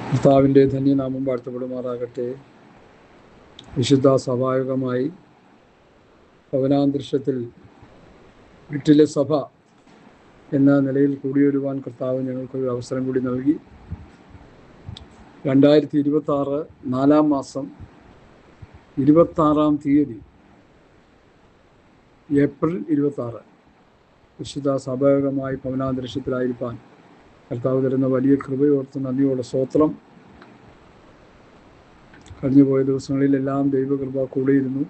കർത്താവിൻ്റെ ധന്യനാമം വാഴ്ത്തപ്പെടുമാറാകട്ടെ. വിശുദ്ധ സഭായോഗമായി ഭവനാന്തരീക്ഷത്തിൽ വീട്ടിലെ സഭ എന്ന നിലയിൽ കൂടിയൊരുവാൻ കർത്താവ് ഞങ്ങൾക്കൊരു അവസരം കൂടി നൽകി. 2026 4 മാസം 26 തീയതി ഏപ്രിൽ 26 വിശുദ്ധ സഭായോഗമായി ഭവനാന്തരീക്ഷത്തിലായിരിക്കാൻ കർത്താവ് തരുന്ന വലിയ കൃപയോർത്ത് നന്ദിയോടെ സ്തോത്രം. കഴിഞ്ഞുപോയ ദിവസങ്ങളിലെല്ലാം ദൈവകൃപ കൂടിയിരുന്നു.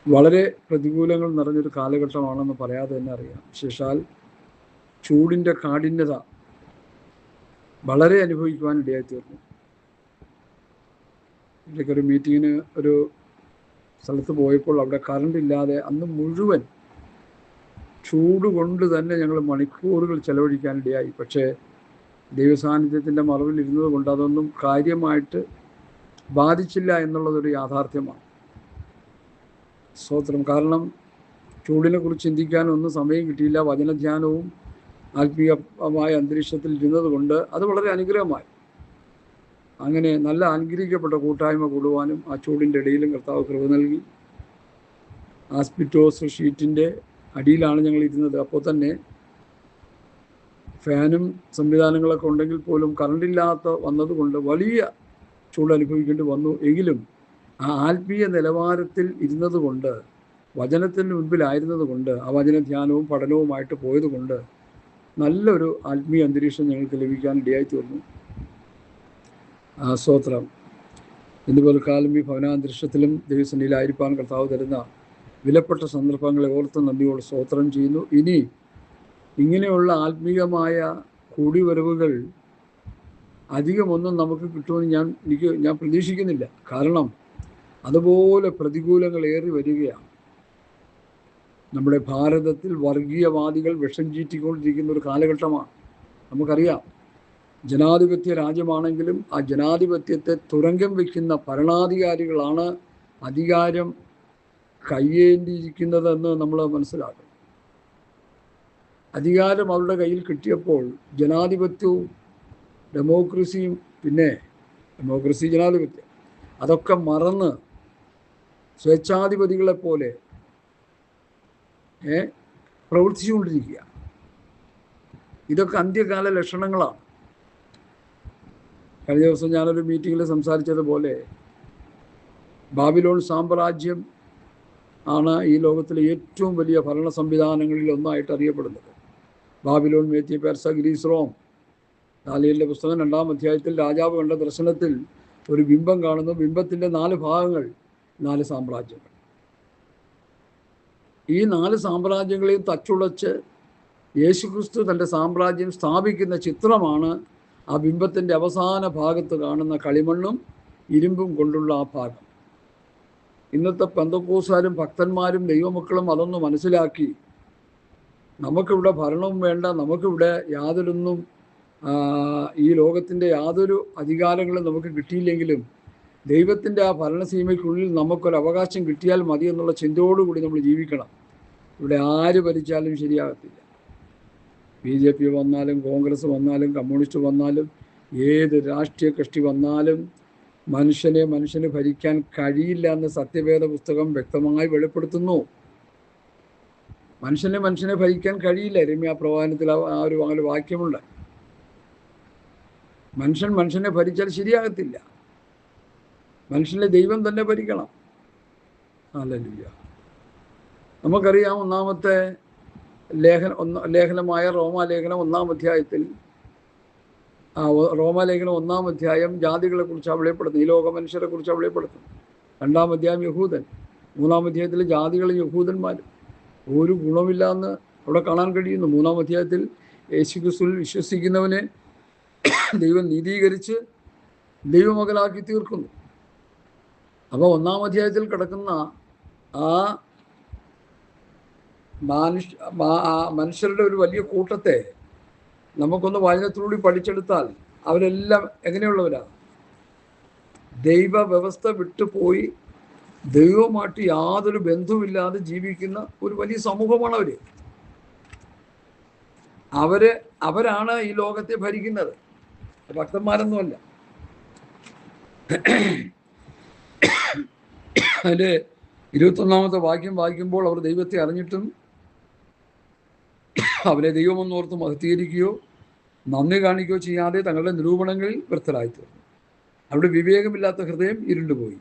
വളരെ പ്രതികൂലങ്ങൾ നിറഞ്ഞൊരു കാലഘട്ടമാണെന്ന് പറയാതെ തന്നെ അറിയാം. വിശേഷാൽ ചൂടിൻ്റെ കാഠിന്യത വളരെ അനുഭവിക്കുവാൻ ഇടയായിത്തീർന്നു. ഇടയ്ക്കൊരു മീറ്റിങ്ങിന് ഒരു സ്ഥലത്ത് പോയപ്പോൾ അവിടെ കറണ്ട് ഇല്ലാതെ അന്ന് മുഴുവൻ ചൂട് കൊണ്ട് തന്നെ ഞങ്ങൾ മണിക്കൂറുകൾ ചെലവഴിക്കാനിടയായി. പക്ഷേ ദൈവസാന്നിധ്യത്തിൻ്റെ മറവിൽ ഇരുന്നത് കൊണ്ട് അതൊന്നും കാര്യമായിട്ട് ബാധിച്ചില്ല എന്നുള്ളതൊരു യാഥാർത്ഥ്യമാണ്. സ്തോത്രം. കാരണം ചൂടിനെ കുറിച്ച് ചിന്തിക്കാനൊന്നും സമയം കിട്ടിയില്ല. വചനധ്യാനവും ആത്മീയമായ അന്തരീക്ഷത്തിൽ ഇരുന്നത് കൊണ്ട് അത് വളരെ അനുഗ്രഹമായി. അങ്ങനെ നല്ല അനുഗ്രഹിക്കപ്പെട്ട കൂട്ടായ്മ കൂടുവാനും ആ ചൂടിൻ്റെ ഇടയിലും കർത്താവ് കൃപ നൽകി. ആസ്പിറ്റോസ് ഷീറ്റിൻ്റെ അടിയിലാണ് ഞങ്ങൾ ഇരുന്നത്. അപ്പോൾ തന്നെ ഫാനും സംവിധാനങ്ങളൊക്കെ ഉണ്ടെങ്കിൽ പോലും കറണ്ടില്ലാത്ത വന്നതുകൊണ്ട് വലിയ ചൂട് അനുഭവിക്കേണ്ടി വന്നു. എങ്കിലും ആ ആത്മീയ നിലവാരത്തിൽ ഇരുന്നത് കൊണ്ട്, വചനത്തിന് മുൻപിലായിരുന്നത് കൊണ്ട്, ആ വചനധ്യാനവും പഠനവുമായിട്ട് പോയതുകൊണ്ട് നല്ലൊരു ആത്മീയ അന്തരീക്ഷം ഞങ്ങൾക്ക് ലഭിക്കാൻ ഇടയായിത്തീർന്നു. സ്തോത്രം. ഇതുപോലെ കാലം ഈ ഭവനാന്തരീക്ഷത്തിലും ദൈവസന്നിധിയിലായിരിക്കാൻ കർത്താവ് തരുന്ന വിലപ്പെട്ട സന്ദർഭങ്ങളെ ഓർത്ത് നന്ദിയോട് സ്തോത്രം ചെയ്യുന്നു. ഇനി ഇങ്ങനെയുള്ള ആത്മീയമായ കൂടിവരവുകൾ അധികമൊന്നും നമുക്ക് കിട്ടുമെന്ന് ഞാൻ പ്രതീക്ഷിക്കുന്നില്ല. കാരണം അതുപോലെ പ്രതികൂലങ്ങൾ ഏറി വരികയാണ്. നമ്മുടെ ഭാരതത്തിൽ വർഗീയവാദികൾ വിഷം ചീറ്റിക്കൊണ്ടിരിക്കുന്ന ഒരു കാലഘട്ടമാണ്. നമുക്കറിയാം, ജനാധിപത്യ രാജ്യമാണെങ്കിലും ആ ജനാധിപത്യത്തെ തുരങ്കം വയ്ക്കുന്ന ഭരണാധികാരികളാണ് അധികാരം കയ്യേന്തിയിരിക്കുന്നതെന്ന് നമ്മൾ മനസ്സിലാക്കും. അധികാരം അവരുടെ കയ്യിൽ കിട്ടിയപ്പോൾ ജനാധിപത്യവും ഡെമോക്രസിയും, പിന്നെ ഡെമോക്രസി ജനാധിപത്യം, അതൊക്കെ മറന്ന് സ്വേച്ഛാധിപതികളെപ്പോലെ പ്രവർത്തിച്ചുകൊണ്ടിരിക്കുക. ഇതൊക്കെ അന്ത്യകാല ലക്ഷണങ്ങളാണ്. കഴിഞ്ഞ ദിവസം ഞാനൊരു മീറ്റിങ്ങിൽ സംസാരിച്ചതുപോലെ ബാബിലോൺ സാമ്രാജ്യം ആണ് ഈ ലോകത്തിലെ ഏറ്റവും വലിയ ഭരണ സംവിധാനങ്ങളിൽ ഒന്നായിട്ട് അറിയപ്പെടുന്നത്. ബാബിലോൺ, മേദ്യ, പെർസ, ഗ്രീസ്, റോം. ദാനിയേലിൻ്റെ പുസ്തകം 2-ാം അധ്യായത്തിൽ രാജാവ് കണ്ട ദർശനത്തിൽ ഒരു ബിംബം കാണുന്നു. ബിംബത്തിൻ്റെ 4 ഭാഗങ്ങൾ, 4 സാമ്രാജ്യങ്ങൾ. ഈ 4 സാമ്രാജ്യങ്ങളെയും തച്ചുടച്ച് യേശുക്രിസ്തു തൻ്റെ സാമ്രാജ്യം സ്ഥാപിക്കുന്ന ചിത്രമാണ് ആ ബിംബത്തിൻ്റെ അവസാന ഭാഗത്ത് കാണുന്ന കളിമണ്ണും ഇരുമ്പും കൊണ്ടുള്ള ആ ഭാഗം. ഇന്നത്തെ പെന്തക്കോസ്തുകാരും ഭക്തന്മാരും ദൈവമക്കളും അതൊന്ന് മനസ്സിലാക്കി, നമുക്കിവിടെ ഭരണവും വേണ്ട, നമുക്കിവിടെ യാതൊരൊന്നും ഈ ലോകത്തിൻ്റെ യാതൊരു അധികാരങ്ങളും നമുക്ക് കിട്ടിയില്ലെങ്കിലും ദൈവത്തിൻ്റെ ആ ഭരണസീമയ്ക്കുള്ളിൽ നമുക്കൊരു അവകാശം കിട്ടിയാൽ മതി എന്നുള്ള ചിന്തയോടുകൂടി നമ്മൾ ജീവിക്കണം. ഇവിടെ ആര് ഭരിച്ചാലും ശരിയാകത്തില്ല. BJP വന്നാലും, കോൺഗ്രസ് വന്നാലും, കമ്മ്യൂണിസ്റ്റ് വന്നാലും, ഏത് രാഷ്ട്രീയ കക്ഷി വന്നാലും മനുഷ്യന് ഭരിക്കാൻ കഴിയില്ല എന്ന് സത്യവേദ പുസ്തകം വ്യക്തമായി വെളിപ്പെടുത്തുന്നു. മനുഷ്യനെ ഭരിക്കാൻ കഴിയില്ല. രമ്യാപ്രവാഹനത്തിൽ ആ ഒരു വാക്യമുണ്ട്. മനുഷ്യനെ ഭരിച്ചാൽ ശരിയാകത്തില്ല. മനുഷ്യനെ ദൈവം തന്നെ ഭരിക്കണം. ഹല്ലേലൂയ. നമുക്കറിയാം, ഒന്നാമത്തെ ലേഖനമായ റോമാലേഖനം 1-ാം അധ്യായത്തിൽ, റോമാലേഖനം 1-ാം അധ്യായം ജാതികളെ കുറിച്ചാണ് വെളിപ്പെടുത്തുന്നത്. ഈ ലോക മനുഷ്യരെ കുറിച്ചാണ് വെളിപ്പെടുത്തുന്നത്. 2-ാം അധ്യായം യഹൂദൻ, 3-ാം അധ്യായത്തിൽ ജാതികളും യഹൂദന്മാരും. ഒരു ഗുണമില്ലാന്ന് അവിടെ കാണാൻ കഴിയുന്നു. 3-ാം അധ്യായത്തിൽ യേശുക്രിസ്തുവിൽ വിശ്വസിക്കുന്നവനെ ദൈവം നീതീകരിച്ച് ദൈവമകനാക്കി തീർക്കുന്നു. അപ്പോൾ 1-ാം അധ്യായത്തിൽ കിടക്കുന്ന ആ മനുഷ്യരുടെ ഒരു വലിയ കൂട്ടത്തെ നമുക്കൊന്ന് വചനത്തിലൂടെ പഠിച്ചെടുത്താൽ അവരെല്ലാം എങ്ങനെയുള്ളവരാണ്? ദൈവ വ്യവസ്ഥ വിട്ടുപോയി ദൈവവുമായിട്ട് യാതൊരു ബന്ധവുമില്ലാതെ ജീവിക്കുന്ന ഒരു വലിയ സമൂഹമാണ് അവരാണ് ഈ ലോകത്തെ ഭരിക്കുന്നത്. ഭക്തന്മാരൊന്നുമല്ല. അതിൻ്റെ 21-ാമത്തെ വാക്യം വായിക്കുമ്പോൾ അവർ ദൈവത്തെ അറിഞ്ഞിട്ടും അവരെ ദൈവമെന്നോർത്ത് മഹത്തീകരിക്കുകയോ നന്ദി കാണിക്കുകയോ ചെയ്യാതെ തങ്ങളുടെ നിരൂപണങ്ങളിൽ വ്യർത്ഥരായിത്തീർന്നു. അവിടെ വിവേകമില്ലാത്ത ഹൃദയം ഇരുണ്ടുപോയി.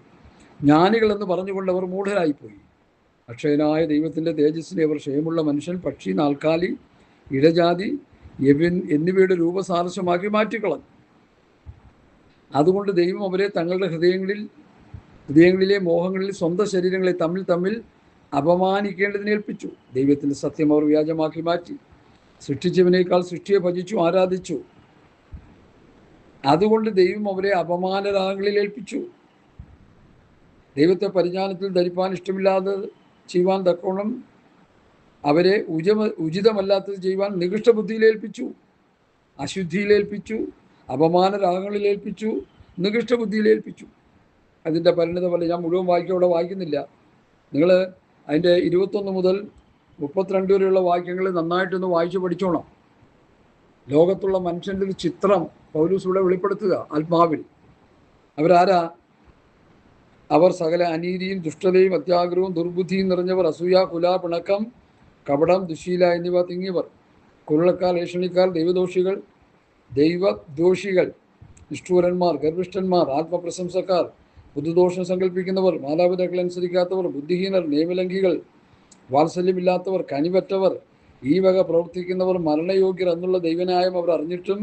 ജ്ഞാനികളെന്ന് പറഞ്ഞുകൊണ്ട് അവർ മൂഢരായിപ്പോയി. അക്ഷയനായ ദൈവത്തിൻ്റെ തേജസ്സിനെ അവർ ക്ഷയമുള്ള മനുഷ്യൻ, പക്ഷി, നാൽക്കാലി, ഇഴജാതി, യവൻ എന്നിവയുടെ രൂപസാദൃശ്യമാക്കി മാറ്റിക്കളഞ്ഞു. അതുകൊണ്ട് ദൈവം അവരെ തങ്ങളുടെ ഹൃദയങ്ങളിലെ മോഹങ്ങളിൽ സ്വന്തം ശരീരങ്ങളെ തമ്മിൽ അപമാനിക്കേണ്ടതിനേൽപ്പിച്ചു. ദൈവത്തിൻ്റെ സത്യം അവർ വ്യാജമാക്കി മാറ്റി. സൃഷ്ടിച്ചവനേക്കാൾ സൃഷ്ടിയെ ഭജിച്ചു ആരാധിച്ചു. അതുകൊണ്ട് ദൈവം അവരെ അപമാനരാഗങ്ങളിൽ ഏൽപ്പിച്ചു. ദൈവത്തെ പരിജ്ഞാനത്തിൽ ധരിപ്പാൻ ഇഷ്ടമില്ലാതെ ചെയ്യുവാൻ തക്കോണം അവരെ ഉചിതമല്ലാത്തത് ചെയ്യുവാൻ നികൃഷ്ടബുദ്ധിയിലേൽപ്പിച്ചു, അശുദ്ധിയിലേൽപ്പിച്ചു, അപമാനരാഗങ്ങളിലേൽപ്പിച്ചു, നികൃഷ്ടബുദ്ധിയിലേൽപ്പിച്ചു. അതിൻ്റെ പരിണിത ഫലം ഞാൻ മുഴുവൻ അവിടെ വായിക്കുന്നില്ല. നിങ്ങൾ അതിൻ്റെ 21 മുതൽ 32 വരെയുള്ള വാക്യങ്ങൾ നന്നായിട്ടൊന്ന് വായിച്ചു പഠിച്ചോണം. ലോകത്തുള്ള മനുഷ്യൻ്റെ ഒരു ചിത്രം പൗലോസ് ഇവിടെ വെളിപ്പെടുത്തുക ആത്മാവിൽ. അവരാരാ? അവർ സകല അനീതിയും ദുഷ്ടതയും അത്യാഗ്രഹവും ദുർബുദ്ധിയും നിറഞ്ഞവർ, അസൂയ, കുല, പിണക്കം, കപടം, ദുശീല എന്നിവ തിങ്ങിയവർ, കുരുളക്കാർ, ഏഷണിക്കാർ, ദൈവദോഷികൾ, നിഷ്ഠൂരന്മാർ, ഗർഭിഷ്ഠന്മാർ, ആത്മപ്രശംസക്കാർ, പുതുദോഷം സങ്കല്പിക്കുന്നവർ, മാതാപിതാക്കളെ അനുസരിക്കാത്തവർ, ബുദ്ധിഹീനർ, നിയമലംഘികൾ, വാത്സല്യമില്ലാത്തവർ, കനിവറ്റവർ, ഈ വക പ്രവർത്തിക്കുന്നവർ മരണയോഗ്യർ എന്നുള്ള ദൈവന്യായം അവർ അറിഞ്ഞിട്ടും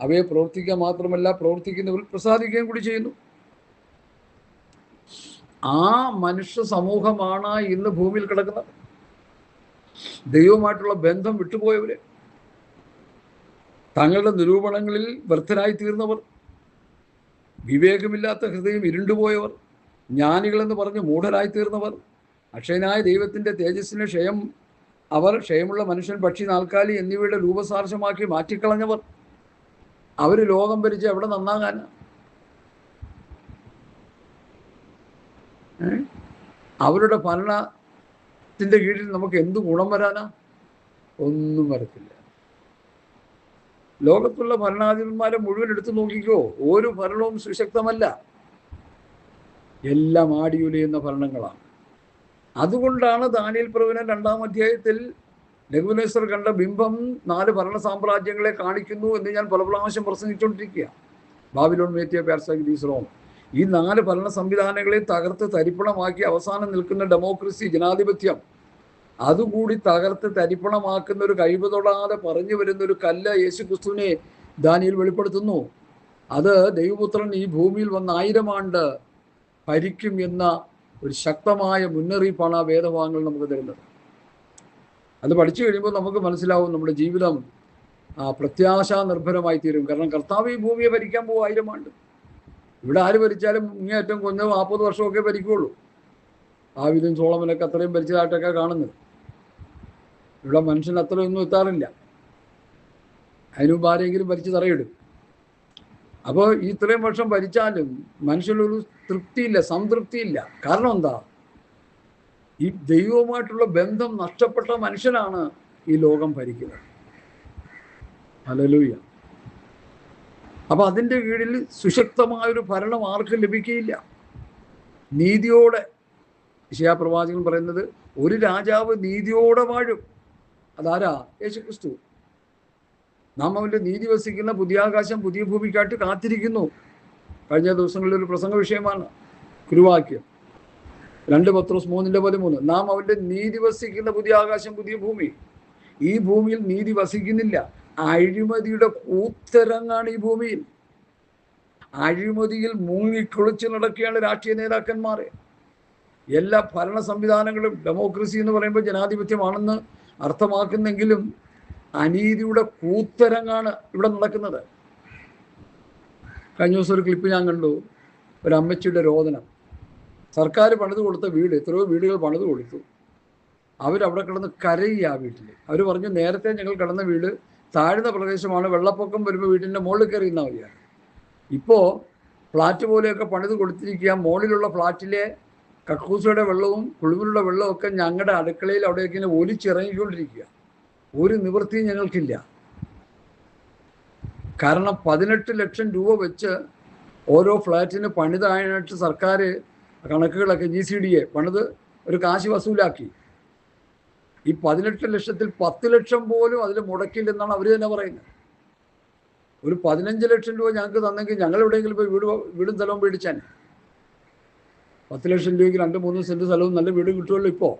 അവയെ പ്രവർത്തിക്കുക മാത്രമല്ല പ്രവർത്തിക്കുന്നവർ പ്രസാദിക്കുകയും കൂടി ചെയ്യുന്നു. ആ മനുഷ്യ സമൂഹമാണ് ഇന്ന് ഭൂമിയിൽ കിടക്കുന്നത്. ദൈവവുമായിട്ടുള്ള ബന്ധം വിട്ടുപോയവര്, തങ്ങളുടെ നിരൂപണങ്ങളിൽ വ്യർത്ഥരായി തീർന്നവർ, വിവേകമില്ലാത്ത ഹൃദയം ഇരുണ്ടുപോയവർ, ജ്ഞാനികളെന്ന് പറഞ്ഞ് മൂഢരായി തീർന്നവർ, അക്ഷയനായ ദൈവത്തിൻ്റെ തേജസ്സിന് ക്ഷയമുള്ള മനുഷ്യൻ, പക്ഷി, നാൽക്കാലി എന്നിവയുടെ രൂപസാദൃശ്യമാക്കി മാറ്റിക്കളഞ്ഞവർ. അവർ ലോകം ഭരിച്ച് എവിടെ നന്നാകാനാ? അവരുടെ ഭരണത്തിൻ്റെ കീഴിൽ നമുക്ക് എന്ത് ഗുണം വരാനാ? ഒന്നും വരത്തില്ല. ലോകത്തുള്ള ഭരണാധിപന്മാരെ മുഴുവൻ എടുത്തു നോക്കിക്കോ, ഒരു ഭരണവും സുശക്തമല്ല. എല്ലാം ആടിയുലയുന്ന ഭരണങ്ങളാണ്. അതുകൊണ്ടാണ് ദാനിയേൽ പ്രവചനം 2-ാം അധ്യായത്തിൽ നെബൂഖദ്നേസർ കണ്ട ബിംബം 4 ഭരണ സാമ്രാജ്യങ്ങളെ കാണിക്കുന്നു എന്ന് ഞാൻ പല പ്രാവശ്യം പ്രസംഗിച്ചുകൊണ്ടിരിക്കുക. ബാബിലോൺ, മേദ്യ, പെർഷ്യ, ഗ്രീസ്, റോം. ഈ 4 ഭരണ സംവിധാനങ്ങളെ തകർത്ത് തരിപ്പണമാക്കി അവസാനം നിൽക്കുന്ന ഡെമോക്രസി, ജനാധിപത്യം, അതുകൂടി തകർത്ത് തരിപ്പണമാക്കുന്ന ഒരു കഴിവ് തൊടാതെ പറഞ്ഞു വരുന്ന ഒരു കല്ല് യേശുക്രിസ്തുവിനെ ദാനിയേൽ വെളിപ്പെടുത്തുന്നു. അത് ദൈവപുത്രൻ ഈ ഭൂമിയിൽ വന്ന് 1000 ആണ്ട് ഭരിക്കും എന്ന ഒരു ശക്തമായ മുന്നറിയിപ്പാണ് ആ വേദഭാഗങ്ങൾ നമുക്ക് തരുന്നത്. അത് പഠിച്ചു കഴിയുമ്പോൾ നമുക്ക് മനസ്സിലാവും നമ്മുടെ ജീവിതം പ്രത്യാശാ നിർഭരമായി തീരും. കാരണം കർത്താവ് ഈ ഭൂമിയെ ഭരിക്കാൻ പോകും 1000 ആണ്ട്. ഇവിടെ ആര് ഭരിച്ചാലും ഇങ്ങേയറ്റം കൊഞ്ഞ 40 വർഷമൊക്കെ ഭരിക്കുകയുള്ളൂ. ദാവീദും സോളമനൊക്കെ അത്രയും ഭരിച്ചതായിട്ടൊക്കെ കാണുന്നത്. ഇവിടെ മനുഷ്യൻ അത്രയൊന്നും എത്താറില്ല. അതിനുമുമ്പ് ആരെങ്കിലും ഭരിച്ച് തറയിടും. അപ്പോൾ ഈ ഇത്രയും വർഷം ഭരിച്ചാലും മനുഷ്യനൊരു തൃപ്തിയില്ല, സംതൃപ്തിയില്ല. കാരണം എന്താ? ഈ ദൈവവുമായിട്ടുള്ള ബന്ധം നഷ്ടപ്പെട്ട മനുഷ്യനാണ് ഈ ലോകം ഭരിക്കുന്നത്. ഹല്ലേലൂയ. അപ്പൊ അതിൻ്റെ കീഴിൽ സുശക്തമായൊരു ഭരണം ആർക്കും ലഭിക്കുകയില്ല. നീതിയോടെ, യെശയ്യാ പ്രവാചകൻ പറയുന്നത്, ഒരു രാജാവ് നീതിയോടെ വാഴും. അതാരാ? യേശുക്രിസ്തു. നാം അവൻ്റെ നീതി വസിക്കുന്ന പുതിയ ആകാശം പുതിയ ഭൂമിക്കായിട്ട് കാത്തിരിക്കുന്നു. കഴിഞ്ഞ ദിവസങ്ങളിലൊരു പ്രസംഗ വിഷയമാണ് കുരുവാക്യം 2 പത്രോസ് 3:13. നാം അവൻ്റെ നീതി വസിക്കുന്ന പുതിയ ആകാശം പുതിയ ഭൂമി. ഈ ഭൂമിയിൽ നീതി വസിക്കുന്നില്ല. അഴിമതിയുടെ കൂത്തരങ്ങാണ് ഈ ഭൂമിയിൽ. അഴിമതിയിൽ മുങ്ങിക്കുളിച്ച് നടക്കുകയാണ് രാഷ്ട്രീയ നേതാക്കന്മാരെ. എല്ലാ ഭരണ സംവിധാനങ്ങളും ഡെമോക്രസി എന്ന് പറയുമ്പോൾ ജനാധിപത്യമാണെന്ന് അർത്ഥമാക്കുന്നെങ്കിലും അനീതിയുടെ കൂത്തരങ്ങാണ് ഇവിടെ നടക്കുന്നത്. കഴിഞ്ഞ ദിവസം ഒരു ക്ലിപ്പ് ഞാൻ കണ്ടു. ഒരു അമ്മച്ചിയുടെ രോദനം. സർക്കാർ പണിത് കൊടുത്ത വീട്, എത്രയോ വീടുകൾ പണിത് കൊടുത്തു. അവരവിടെ കിടന്ന് കരയുക. ആ വീട്ടിൽ അവർ പറഞ്ഞു, നേരത്തെ ഞങ്ങൾ കിടന്ന വീട് താഴ്ന്ന പ്രദേശമാണ്, വെള്ളപ്പൊക്കം വരുമ്പോൾ വീട്ടിൻ്റെ മുകളിൽ കയറിയുന്ന മതിയാണ്. ഇപ്പോൾ ഫ്ലാറ്റ് പോലെയൊക്കെ പണിത് കൊടുത്തിരിക്കുക. മുകളിലുള്ള ഫ്ലാറ്റിലെ കക്കൂസയുടെ വെള്ളവും കുളിമുറിയുടെ വെള്ളവും ഒക്കെ ഞങ്ങളുടെ അടുക്കളയിൽ അവിടെയൊക്കെ ഇങ്ങനെ ഒലിച്ചിറങ്ങിക്കൊണ്ടിരിക്കുക. ഒരു നിവൃത്തിയും ഞങ്ങൾക്കില്ല. കാരണം 18 ലക്ഷം രൂപ വെച്ച് ഓരോ ഫ്ലാറ്റിന് പണിതായിട്ട് സർക്കാർ കണക്കുകളൊക്കെ GCDA പണിത് ഒരു കാശ് വസൂലാക്കി. ഈ 18 ലക്ഷത്തിൽ 10 ലക്ഷം പോലും അതിൽ മുടക്കില്ലെന്നാണ് അവർ തന്നെ പറയുന്നത്. ഒരു 15 ലക്ഷം രൂപ ഞങ്ങൾക്ക് തന്നെങ്കിൽ ഞങ്ങൾ എവിടെയെങ്കിലും ഇപ്പോൾ വീടും സ്ഥലവും മേടിച്ചാൽ 10 ലക്ഷം രൂപയ്ക്ക് 2-3 സെൻറ്റ് സ്ഥലവും നല്ല വീടും കിട്ടുമല്ലോ ഇപ്പോൾ